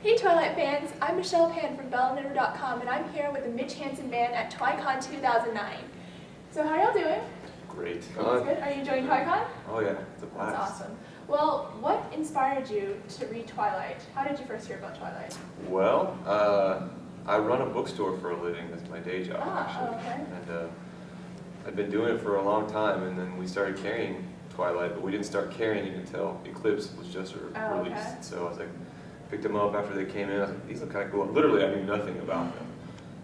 Hey Twilight fans, I'm Michelle Pan from BellaNever.com and I'm here with the Mitch Hansen Band at TwiCon 2009. So how are y'all doing? Great. That's good. Are you enjoying TwiCon? Oh yeah, it's a blast. That's awesome. Well, what inspired you to read Twilight? How did you first hear about Twilight? Well, I run a bookstore for a living. That's my day job, actually. Okay. And I've been doing it for a long time, and then we started carrying Twilight, but we didn't start carrying it until Eclipse was just released. Okay. So I was like, picked them up after they came in. I was like, these look kind of cool. Literally, I knew nothing about them.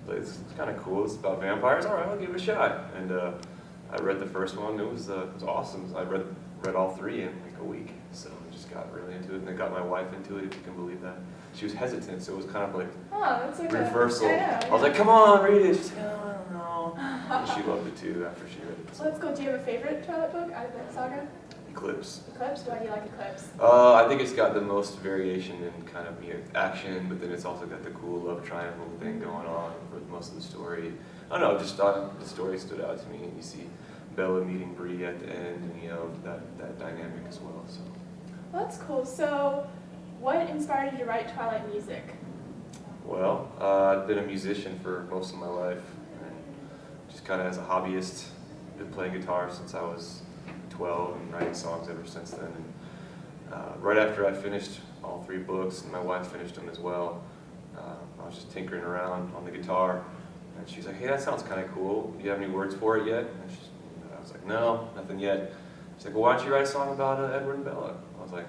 But it's kind of cool. It's about vampires. All right, I'll give it a shot. And I read the first one. It was awesome. I read all three in like a week. So I just got really into it, and I got my wife into it, if you can believe that. She was hesitant, so it was kind of like that's like reversal. Yeah. I was like, come on, read it. She's like, oh, I don't know. And she loved it too after she read it. So let's go. Do you have a favorite Twilight book out of that saga? Eclipse. Eclipse? Why do you like Eclipse? I think it's got the most variation in kind of action, but then it's also got the cool love triangle thing going on for most of the story. I don't know, just thought the story stood out to me, and you see Bella meeting Bree at the end, and you know, that dynamic as well. So. Well, that's cool. So, what inspired you to write Twilight music? Well, I've been a musician for most of my life, and just kind of as a hobbyist, been playing guitar since I was 12 and writing songs ever since then. And right after I finished all three books, and my wife finished them as well, I was just tinkering around on the guitar, and she's like, hey, that sounds kind of cool. Do you have any words for it yet? And I was like, no, nothing yet. She's like, well, why don't you write a song about Edward and Bella? I was like,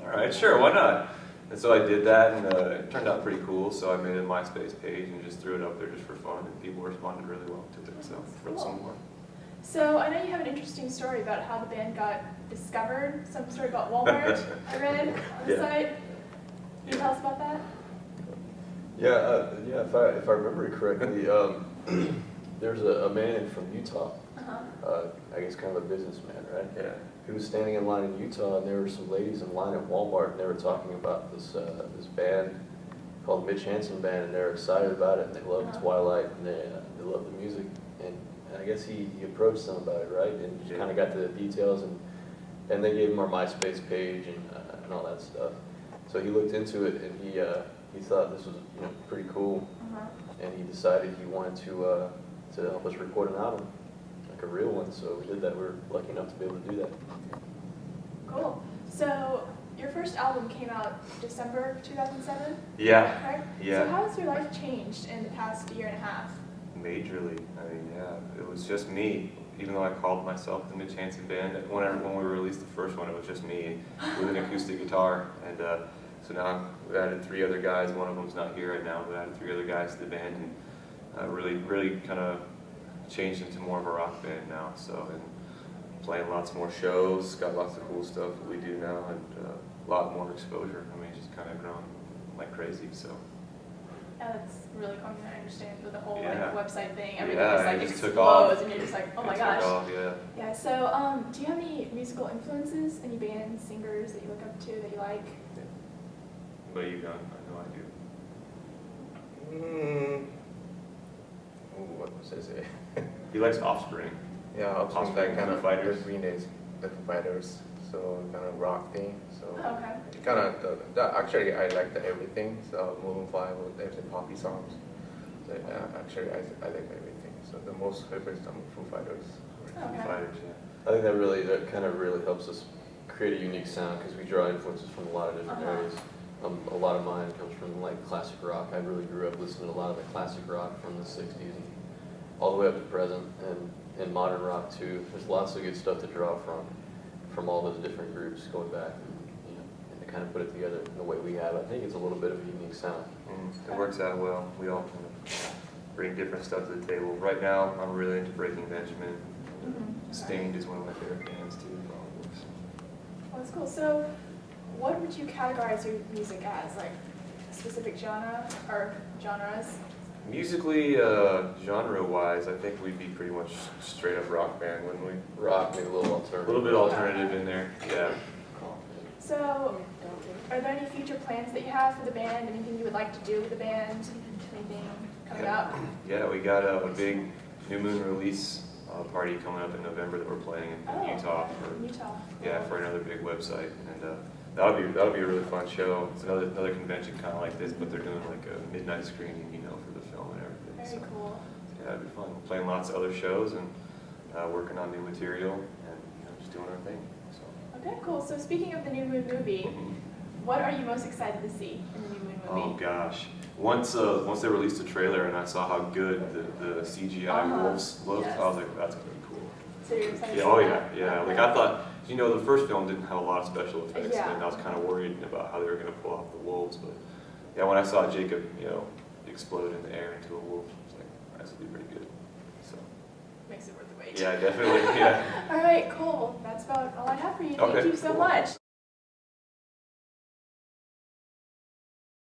all right, sure, why not? And so I did that, and it turned out pretty cool, so I made a MySpace page and just threw it up there just for fun, and people responded really well to it, so I wrote some more. So I know you have an interesting story about how the band got discovered, some story about Walmart I read on the site. Can you tell us about that? Yeah, if I remember correctly, there's a man from Utah, I guess kind of a businessman, right? Yeah. He was standing in line in Utah, and there were some ladies in line at Walmart, and they were talking about this band called Mitch Hansen Band, and they were excited about it, and they loved Twilight, and they loved the music. And I guess he approached them about it, right? And just kind of got to the details, and they gave him our MySpace page and all that stuff. So he looked into it, and he thought this was pretty cool, and he decided he wanted to help us record an album, like a real one. So we did that. We were lucky enough to be able to do that. Cool. So your first album came out December 2007? Yeah. Correct? Yeah. So how has your life changed in the past year and a half? Majorly. I mean, yeah, it was just me. Even though I called myself the Mitch Hansen Band, when we released the first one, it was just me with an acoustic guitar. And so now we added three other guys. One of them's not here right now, but added three other guys to the band, and really kind of changed into more of a rock band now. So, and playing lots more shows, got lots of cool stuff that we do now, and a lot more exposure. I mean, it's just kind of grown like crazy. So. Yeah, that's really cool. I understand with the whole Yeah. like website thing. Everything Yeah, just like it just took off. explodes, and you're just like, oh my It gosh. took off, yeah. Yeah. So, do you have any musical influences? Any bands, singers that you look up to that you like? What have you done? I know I do. What was I say? He likes Offspring. Yeah, Offspring, Offspring, that kind Foo of Fighters. Green Days, the Foo Fighters, so kind of rock thing. So Oh, okay. kind of actually I like everything. So Moving 5 with everything poppy songs. So actually I like everything. So the most favorite is Foo Fighters. Okay. Foo Fighters, yeah. I think that kind of really helps us create a unique sound because we draw influences from a lot of different areas. A lot of mine comes from like classic rock. I really grew up listening to a lot of the classic rock from the 60s and all the way up to present, and modern rock too. There's lots of good stuff to draw from all those different groups going back, and to kind of put it together in the way we have. I think it's a little bit of a unique sound. It works out well. We all kind of bring different stuff to the table. Right now, I'm really into Breaking Benjamin. Stained is one of my favorite bands too. Well, that's cool. So, what would you categorize your music as? Like a specific genre or genres? Musically, genre-wise, I think we'd be pretty much straight up rock band, wouldn't we? Rock, maybe a little A alternative. little bit alternative in there, yeah. Cool. So, are there any future plans that you have for the band? Anything you would like to do with the band? Anything coming up? Yeah, we got a big New Moon release party coming up in November that we're playing in Utah. Utah. Yeah, for another big website, and that'll be a really fun show. It's another convention kind of like this, but they're doing like a midnight screening, you know, for the film and everything. Very So, cool. yeah, it'd be fun. We're playing lots of other shows and working on new material and just doing our thing. So. Okay, cool. So speaking of the New Moon movie, what are you most excited to see in the New Moon movie? Oh gosh. Once they released the trailer and I saw how good the CGI wolves looked, Yes. I was like, that's gonna be cool. So you're excited Yeah, to oh see yeah, that? yeah. Okay. Like I thought, the first film didn't have a lot of special effects, Yeah. and I was kind of worried about how they were gonna pull off the wolves. But yeah, when I saw Jacob, explode in the air into a wolf, I was like, this will be pretty good. So Makes it worth the wait. yeah, definitely, yeah. All right, cool. That's about all I have for you. Okay, Thank you so cool. much.